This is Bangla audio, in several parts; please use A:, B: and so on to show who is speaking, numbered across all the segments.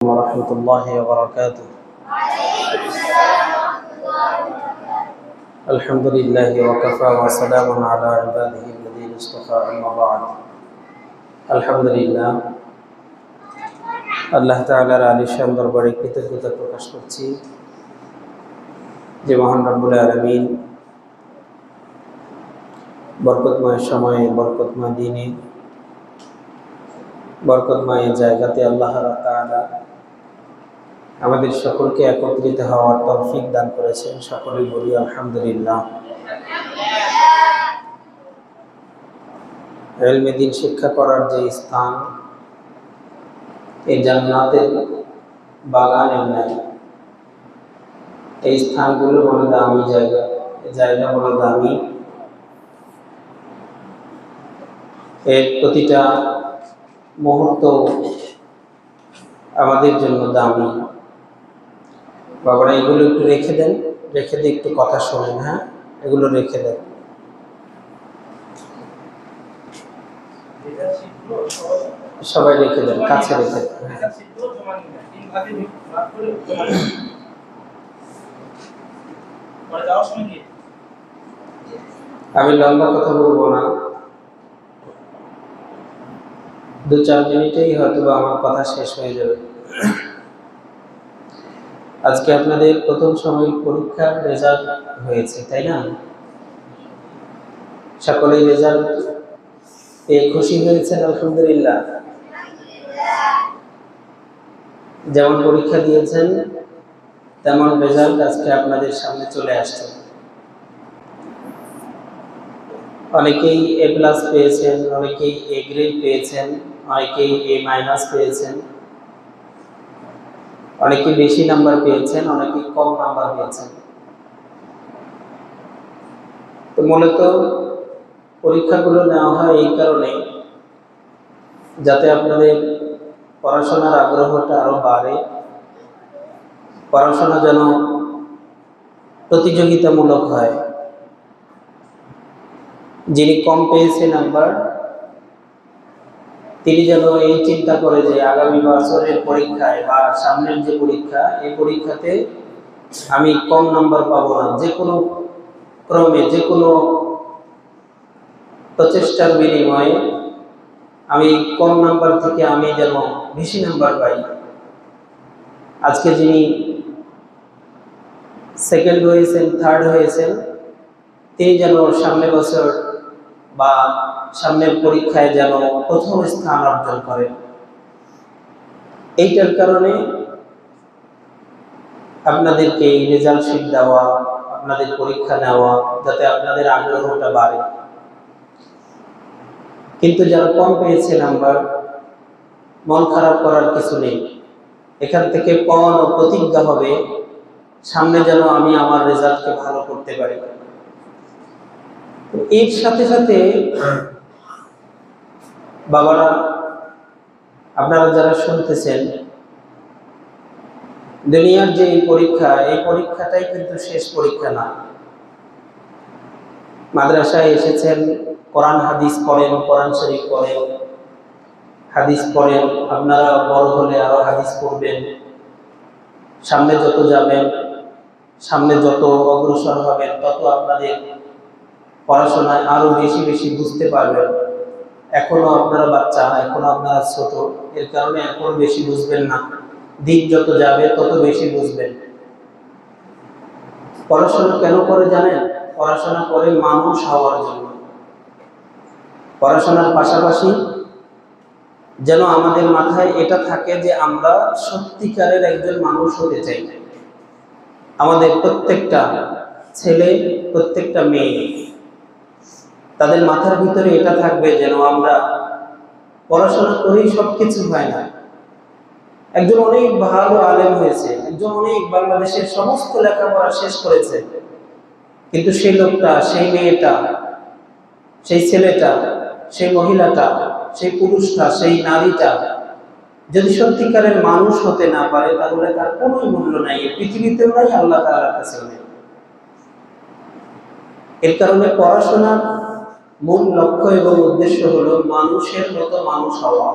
A: ورحمة الله وبركاته. الحمد لله وكفى وسلام على عباده الذين اصطفى أما بعد. الحمد لله আল্লাহ তাআলার আলিশান দরবারে কৃতজ্ঞতা প্রকাশ করছি যে মহান রব্বুল আলামিন বরকতময় সময়ে, বরকতময় দিনে, বরকতময় জায়গাতে আল্লাহ তাআলা আমাদের সকলকে একত্রিত হওয়ার তৌফিক দান করেছেন। সকলেই বলি আলহামদুলিল্লাহ। ইলমে দ্বীন শিক্ষা করার যে স্থান, এই জান্নাতের বাগানের ন্যায় এই স্থানগুলো বড় দামি জায়গা, এই জায়গা বড় দামি। এর প্রতিটা মুহূর্ত আমাদের জন্য দামি। বাবারা, এগুলো একটু রেখে দেন, রেখে দিয়ে একটু কথা শোনেন। হ্যাঁ, এগুলো রেখে দেন। সবাই রেখে দেন, কাছে রেখে দেন। আমি লম্বা কথা বলবো না, 2-4 মিনিটেই হয়তো আমার কথা শেষ হয়ে যাবে। আজকে আপনাদের প্রথম সাময়িক পরীক্ষার রেজাল্ট হয়েছে, তাই না? সকলেই রেজাল্ট পেয়ে খুশি হয়েছেন? আলহামদুলিল্লাহ। যেমন পরীক্ষা দিয়েছেন তেমন রেজাল্ট আজকে আপনাদের সামনে চলে আসছে। অনেকেই A+ পেয়েছেন, অনেকেই A গ্রেড পেয়েছেন, অনেকেই A- পেয়েছেন, অনেকে বেশি নাম্বার পেয়েছেন, অনেকে কম নাম্বার পেয়েছেন। তো মূলত পরীক্ষাগুলো নেওয়া হয় এই কারণে যাতে আপনাদের পড়াশোনার আগ্রহটা আরো বাড়ে, পড়াশোনা যেন প্রতিযোগিতামূলক হয়। যিনি কম পেয়েছে নাম্বার, তিনি যেন এই চিন্তা করে যে আগামী বছরের পরীক্ষায় বা সামনের যে পরীক্ষা, এই পরীক্ষাতে আমি কম নাম্বার পাবো না। যে কোনো ক্রমে, যে কোনো প্রচেষ্টার বিনিময়ে আমি কম নাম্বার থেকে আমি যেন বেশি নাম্বার পাই। আজকে যিনি সেকেন্ড হয়েছেন, থার্ড হয়েছেন, তিনি যেন সামনের বছর বা সামনের পরীক্ষায় যেন প্রথম স্থান অর্জন করেন। এইটার কারণে আপনাদেরকে এই রেজাল্ট শিট দেওয়া, আপনাদের পরীক্ষা নেওয়া, যাতে আপনাদের আগ্রহটা বাড়ে। কিন্তু যারা কম পেয়েছে নাম্বার, মন খারাপ করার কিছু নেই। এখান থেকে পণ ও প্রতিজ্ঞা হবে সামনে যেন আমি আমার রেজাল্টকে ভালো করতে পারি। এর সাথে সাথে বাবারা, আপনারা যারা শুনতেছেন, দুনিয়ার যে পরীক্ষা, এই পরীক্ষাটাই কিন্তু শেষ পরীক্ষা না। মাদ্রাসায় এসেছেন, কোরআন হাদিস পড়েন, কোরআন শরীফ পড়েন, হাদিস পড়েন, আপনারা বড় হলে আরো হাদিস পড়বেন। সামনে যত যাবেন, সামনে যত অগ্রসর হবেন, তত আপনাদের পড়াশোনায় আরো বেশি বেশি বুঝতে পারবেন। এখনো আপনারা বাচ্চা, এখনো আপনারা ছোট, এর কারণে এখনো বেশি বুঝবেন না। দিন যত যাবে তত বেশি বুঝবেন। পড়াশোনা কেন করে জানেন? পড়াশোনা করে মানুষ হওয়ার জন্য। পড়াশোনার পাশাপাশি যেন আমাদের মাথায় এটা থাকে যে আমরা সত্যিকারের একজন মানুষ হতে চাই। আমাদের প্রত্যেকটা ছেলে, প্রত্যেকটা মেয়ে, তাদের মাথার ভিতরে এটা থাকবে যেন আমরা পড়াশোনা করেই সবকিছু হয় না। একজন অনেক ভালো আলেম হয়েছে, একজন অনেক বাংলাদেশের সমস্ত লেখাপড়া শেষ করেছে, কিন্তু সেই লোকটা, সেই মেয়েটা, সেই ছেলেটা, সেই মহিলাটা, সেই পুরুষটা, সেই নারীটা যদি সত্যিকারের মানুষ হতে না পারে, তাহলে তার কোনো মূল্য নাই, পৃথিবীতেও নাই, আল্লাহ তাআলার কাছেও নেই। এর কারণে পড়াশোনার মূল লক্ষ্য এবং উদ্দেশ্য হলো মানুষের মতো মানুষ হওয়া।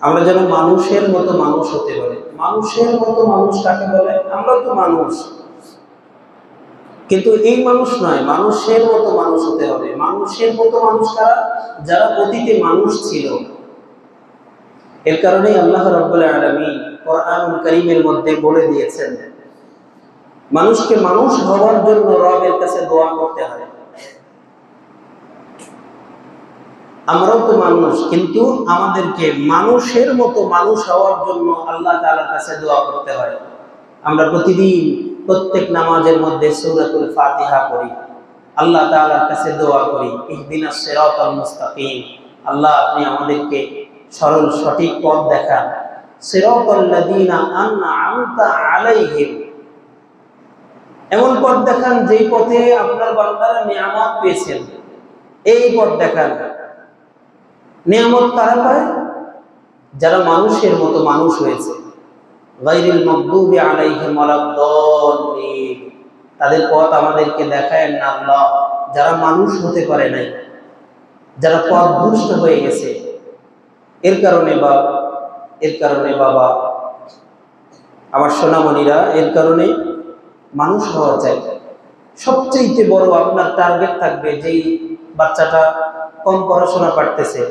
A: আমরা যেন মানুষের মতো মানুষ হতে পারি। মানুষের মতো মানুষ কাকে বলে? আমরা তো মানুষ, কিন্তু এই মানুষ নয়, মানুষের মতো মানুষ হতে হবে। মানুষের মতো মানুষ কারা? যারা অতীতে মানুষ ছিল। এর কারণেই আল্লাহ রাব্বুল আলামিন কোরআনুল কারীমের মধ্যে বলে দিয়েছেন, মানুষকে মানুষ হওয়ার জন্য রবের কাছে দোয়া করতে হয়। আমরাও তো মানুষ, কিন্তু আমাদেরকে মানুষের মতো মানুষ হওয়ার জন্য আল্লাহ তাআলার কাছে দোয়া করতে হয়। আমরা প্রতিদিন প্রত্যেক নামাজের মধ্যে সূরাতুল ফাতিহা পড়ি, আল্লাহ তাআলার কাছে দোয়া করি, ইহদিনাস সিরাতাল মুস্তাকিম, আল্লাহ আপনি আমাদেরকে সরল সঠিক পথ দেখান। সিরাতাল লাযিনা আন'আমতা আলাইহিম, এমন পথ দেখান যেই পথে আপনার বান্দারা নিয়ামত পেয়েছেন, এই পথ দেখান। নিয়ামত কারা পায়? যারা মানুষের মতো মানুষ হয়েছে। গায়রিল মাগদুবি আলাইহিম ওয়ালাদ-দাল্লিন, তাদের পথ আমাদেরকে দেখায় না আল্লাহ, যারা মানুষ হতে পারে নাই, যারা পথভ্রষ্ট হয়ে গেছে। এর কারণে বাবা আমার সোনামণিরা, এর কারণে মানুষ হওয়া চাই। সবচেয়ে বড় আপনার টার্গেট থাকবে, যেই বাচ্চাটা কম পড়াশোনা পারতেছে,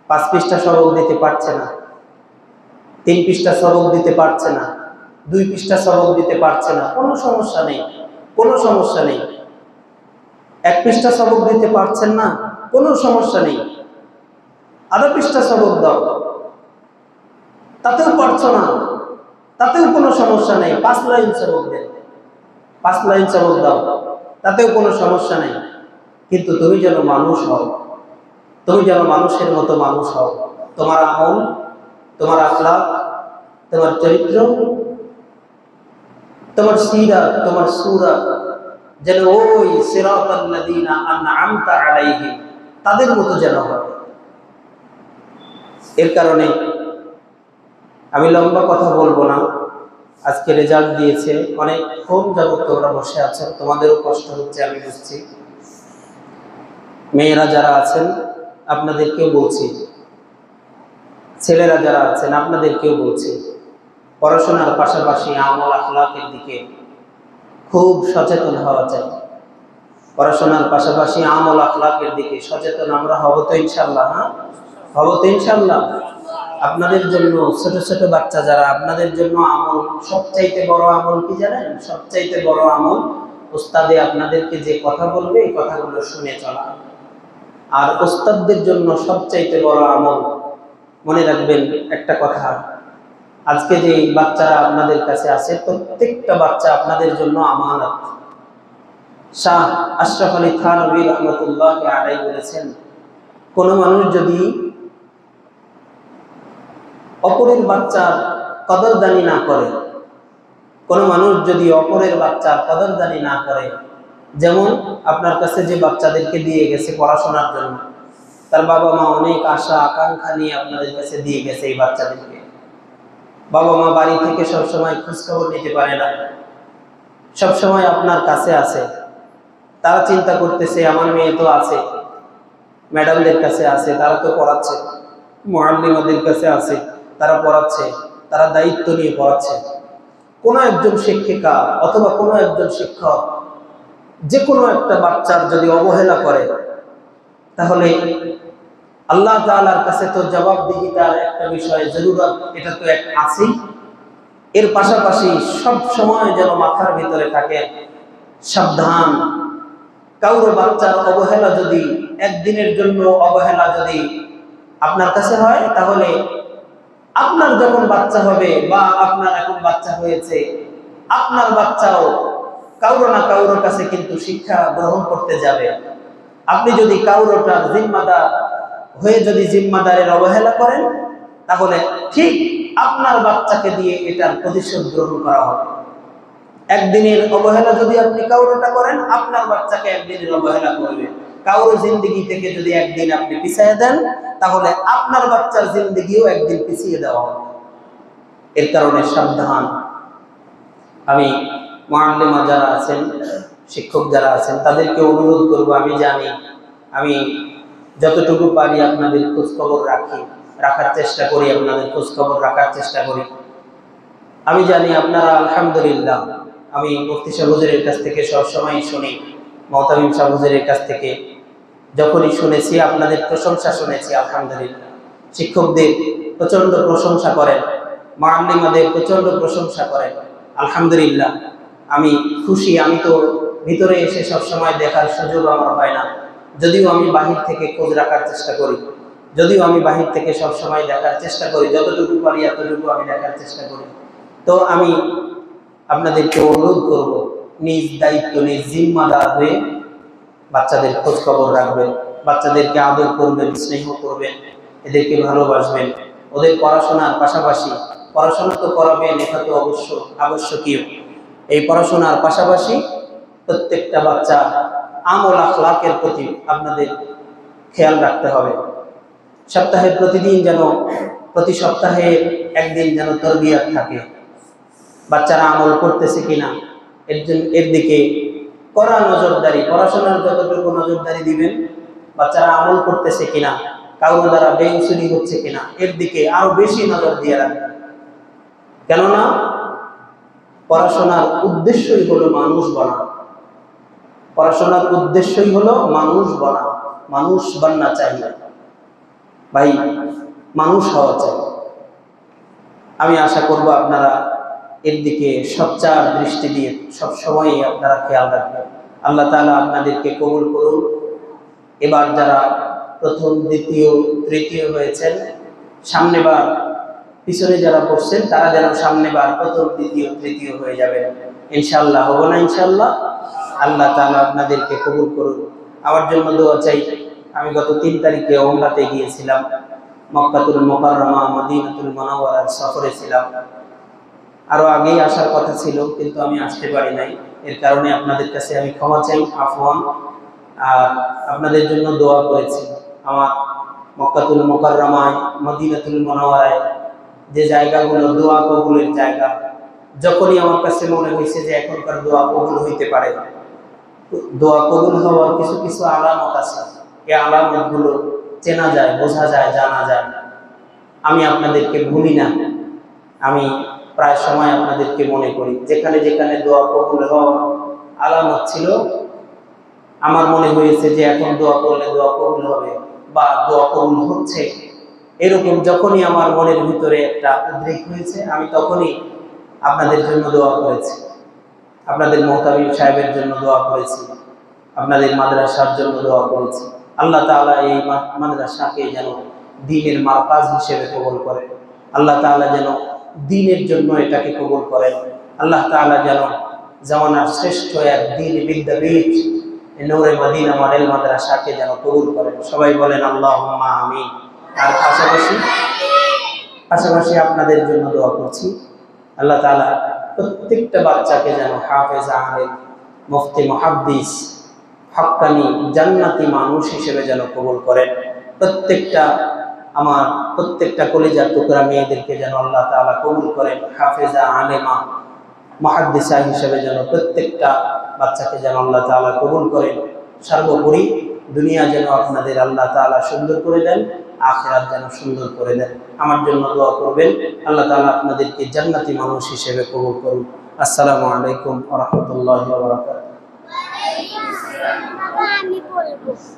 A: 5 পৃষ্ঠা সবক দিতে পারছে না, 3 পৃষ্ঠা সবক দিতে পারছে না, 2 পৃষ্ঠা সবক দিতে পারছে না, কোনো সমস্যা নেই, কোনো সমস্যা নেই। 1 পৃষ্ঠা সবক দিতে পারছেন না, কোনো সমস্যা নেই, আধা পৃষ্ঠা সবক দাও, তাতেও পারছো না, তাতেও কোনো সমস্যা নেই, 5 লাইন সবক দেন, 5 লাইন সবক দাও, তাতেও কোনো সমস্যা নেই। কিন্তু তুমি যেন মানুষ হও, তুমি যেন মানুষের মতো মানুষ হও। তোমার আমল, তোমার আখলাক, তোমার চরিত্র, তোমার সিরাত, তোমার সূরাত যেন ওই সিরাতাল লাযিনা আন'আমতা আলাইহিম তাদের মতো যেন হয়। এর কারণে আমি লম্বা কথা বলবো না। আজকে রেজাল্ট দিয়েছে, অনেকক্ষণ যাবত তোমরা বসে আছো, তোমাদেরও কষ্ট হচ্ছে আমি বুঝছি। মেয়েরা যারা আছেন আপনাদেরকেও বলছি, ছেলেরা যারা আছেন আপনাদেরকেও বলছি, পড়াশোনার পাশাপাশি আমল আখলাকের দিকে খুব সচেতন হওয়া চাই। পড়াশোনার পাশাপাশি আমল আখলাকের দিকে সচেতন আমরা হব তো ইনশাআল্লাহ? হ্যাঁ, হব তো ইনশাআল্লাহ। আপনাদের জন্য ছোট ছোট বাচ্চা যারা, আপনাদের জন্য আমল, সবচাইতে বড় আমল কি জানেন? সবচাইতে বড় আমল উস্তাদে আপনাদেরকে যে কথা বলবে এই কথাগুলো শুনে চলা। আর উস্তাদদের জন্য সবচাইতে বড় আমল, মনে রাখবেন একটা কথা, আজকে যে বাচ্চারা আপনাদের কাছে আছে প্রত্যেকটা বাচ্চা আপনাদের জন্য আমানত। শাহ আশরাফ আলী থানভী রাহমাতুল্লাহ আলাইহি বলেছেন, কোন মানুষ যদি অপরের বাচ্চার কদরদানি না করে, কোন মানুষ যদি অপরের বাচ্চার কদরদানি না করে, যেমন আপনার কাছে যে বাচ্চাদেরকে দিয়ে গেছে পড়াশোনার জন্য, তার বাবা মা অনেক আশা আকাঙ্ক্ষা নিয়ে আপনাদের কাছে দিয়ে গেছে এই বাচ্চাদেরকে। বাবা মা বাড়ি থেকে সবসময় খোঁজখবর নিতে পারে না, সবসময় আপনার কাছে আছে। তারা চিন্তা করতেছে আমার মেয়ে তো আছে, ম্যাডামদের কাছে আছে, তারা তো পড়াচ্ছে, মুআল্লিমাদের কাছে আছে, তারা পড়াচ্ছে, তারা দায়িত্ব নিয়ে পড়াচ্ছে। কোনো একজন শিক্ষিকা অথবা কোনো একজন শিক্ষক যে কোনো একটা বাচ্চার যদি অবহেলা করে, তাহলে আল্লাহ তাআলার কাছে তো জবাবদিহিতার একটা বিষয় জরুরত, এটা তো এক আছেই। এর পাশাপাশি সব সময় যেন মাথার ভিতরে থাকে, সাবধান, কারো বাচ্চার অবহেলা যদি একদিনের জন্য অবহেলা যদি আপনার কাছে হয়, তাহলে আপনার যখন বাচ্চা হবে বা আপনার এখন বাচ্চা হয়েছে, আপনার বাচ্চাও কারো না কারোর কাছে কিন্তু শিক্ষা গ্রহণ করতে যাবে। আপনি যদি কারোটার জিম্মাদার হয়ে যদি জিম্মাদারের অবহেলা করেন, তাহলে ঠিক আপনার বাচ্চাকে দিয়ে এটার প্রতিশোধ গ্রহণ করা হবে। একদিনের অবহেলা যদি আপনি কারোটা করেন, আপনার বাচ্চাকে একদিনের অবহেলা করবে। কারো জিন্দেগি থেকে যদি একদিন আপনি পিছিয়ে দেন, তাহলে আপনার বাচ্চার জিন্দেগিও একদিন পিছিয়ে দেওয়া হবে। এর কারণে সাবধান। আমি মুআল্লিমা যারা আছেন, শিক্ষক যারা আছেন, তাদেরকে অনুরোধ করব, আমি জানি আমি যতটুকু পারি আপনাদের খোঁজ খবর রাখি, রাখার চেষ্টা করি, আপনাদের খোঁজ খবর রাখার চেষ্টা করি। আমি জানি আপনারা আলহামদুলিল্লাহ, আমি মুফতি সাহেব হুজুরের কাছ থেকে সবসময় শুনি, মুহতামিম সাহেব হুজুরের কাছ থেকে যখনই শুনেছি আপনাদের প্রশংসা শুনেছি আলহামদুলিল্লাহ। শিক্ষকদের প্রচন্ড প্রশংসা করেন, মুআল্লিমাদের প্রচন্ড প্রশংসা করেন আলহামদুলিল্লাহ। আমি খুশি। আমি তো ভিতরে এসে সবসময় দেখার সুযোগ আমার হয় না, যদিও আমি বাহির থেকে খোঁজ রাখার চেষ্টা করি, যদিও আমি বাহির থেকে সবসময় দেখার চেষ্টা করি, যতটুকু পারি এতটুকু আমি দেখার চেষ্টা করি। তো আমি আপনাদেরকে অনুরোধ করব, নিজ দায়িত্ব নিজ জিম্মাদার হয়ে বাচ্চাদের খোঁজ খবর রাখবেন, বাচ্চাদেরকে আদর করবেন, স্নেহ করবেন, এদেরকে ভালোবাসবেন। ওদের পড়াশোনার পাশাপাশি, পড়াশোনা তো করাবেন, এটা তো আবশ্যকীয়। এই পড়াশোনার পাশাপাশি প্রত্যেকটা বাচ্চা আমল আখলাকের প্রতি আপনাদের খেয়াল রাখতে হবে। সপ্তাহের প্রতিদিন যেন, প্রতি সপ্তাহে একদিন যেন তরবিয়াত থাকে, বাচ্চারা আমল করতেছে কিনা এর দিকে কড়া নজরদারি, পড়াশোনার যতটুকু নজরদারি দিবেন, বাচ্চারা আমল করতেছে কিনা, কারো দ্বারা বেউসুলি হচ্ছে কিনা, এর দিকে আরো বেশি নজর দিয়ে রাখবেন। কেননা পড়াশোনার উদ্দেশ্যই হলো মানুষ বানানো, পড়াশোনার উদ্দেশ্যই হলো মানুষ বানানো, মানুষ বাননা চাই ভাই, মানুষ হওয়া চাই। আমি আশা করব আপনারা এর দিকে সচ্চার দৃষ্টি দিয়ে সবসময়ই আপনারা খেয়াল রাখবেন। আল্লাহ তাআলা আপনাদেরকে কবুল করুন। এবার যারা প্রথম, দ্বিতীয়, তৃতীয় হয়েছেন, সামনেবার পিছনে যারা পড়ছেন তারা যেন সামনেবার প্রথম, দ্বিতীয়, তৃতীয় হয়ে যাবেন ইনশাআল্লাহ। হবো না ইনশাআল্লাহ? আল্লাহ তাআলা আপনাদেরকে কবুল করুন। আমার জন্য দোয়া চাই। আমি গত 3 তারিখে ওমরাতে গিয়েছিলাম, মক্কাতুল মুকাররমা মদিনাতুল মুনাওয়ারার সফরে ছিলাম। আরো আগেই আসার কথা ছিল, কিন্তু আমি আসতে পারি নাই। এর কারণে আপনাদের কাছে আমি ক্ষমা চাই, আফওয়ান। আর আপনাদের জন্য দোয়া করেছি। আমার মক্কাতুল মুকাররমায় মদিনাতুল মুনাওয়ারায় যে জায়গাগুলো দোয়া কবুলের জায়গা, যখনই আমার কাছে মনে হয়েছে যে এখনকার দোয়া কবুল হইতে পারে, দোয়া কবুল হওয়ার কিছু কিছু আলামত আছে, এই আলামতগুলো চেনা যায়, বোঝা যায়, জানা যায়। আমি আপনাদেরকে ভুলি না, আমি প্রায় সময় আপনাদেরকে মনে করি। যেখানে যেখানে দোয়া কবুল হওয়ার আলামত ছিল, আমার মনে হয়েছে যে এখন দোয়া করলে দোয়া কবুল হবে বা দোয়া কবুল হচ্ছে, এরকম যখনই আমার মনের ভিতরে একটা উদ্রেক হয়েছে, আমি তখনই আপনাদের জন্য দোয়া করেছি, আপনাদের মুহতামিম সাহেবের জন্য দোয়া করেছি, আপনাদের মাদ্রাসার জন্য দোয়া করেছি। আল্লাহ তাআলা এই মাদ্রাসাকে যেন দ্বীনের মারকাজ হিসেবে কবুল করে, আল্লাহ তাআলা যেন দ্বীনের জন্য এটাকে কবুল করেন, আল্লাহ তাআলা যেন জামানার শ্রেষ্ঠ এক দ্বীনী বিদ্যাপীঠ নূরে মদিনা মডেল মাদ্রাসাকে যেন কবুল করেন। সবাই বলেন আল্লাহুম্মা আমিন। আর পাশাপাশি আপনাদের জন্য দোয়া করছি, আল্লাহ তাআলা প্রত্যেকটা বাচ্চাকে যেন হাফেজ, আলেম, মুফতি, মুহাদ্দিস, হক্কানি, জান্নাতি মানুষ হিসেবে যেন কবুল করেন। প্রত্যেকটা কলিজার টুকরা মেয়েদেরকে যেন আল্লাহ তাআলা কবুল করেন, হাফেজা, আলেমা, মুহাদ্দিসা হিসেবে যেন প্রত্যেকটা বাচ্চাকে যেন আল্লাহ তাআলা কবুল করেন। সর্বোপরি দুনিয়া যেন আপনাদের আল্লাহ তাআলা সুন্দর করে দেন, আখিরাত যেন সুন্দর করে দেন। আমার জন্য দোয়া করবেন, আল্লাহ তাআলা আপনাদেরকে জান্নাতি মানুষ হিসেবে কবুল করুন। আসসালামু আলাইকুম ওয়া রাহমাতুল্লাহি ওয়া বারাকাতুহু।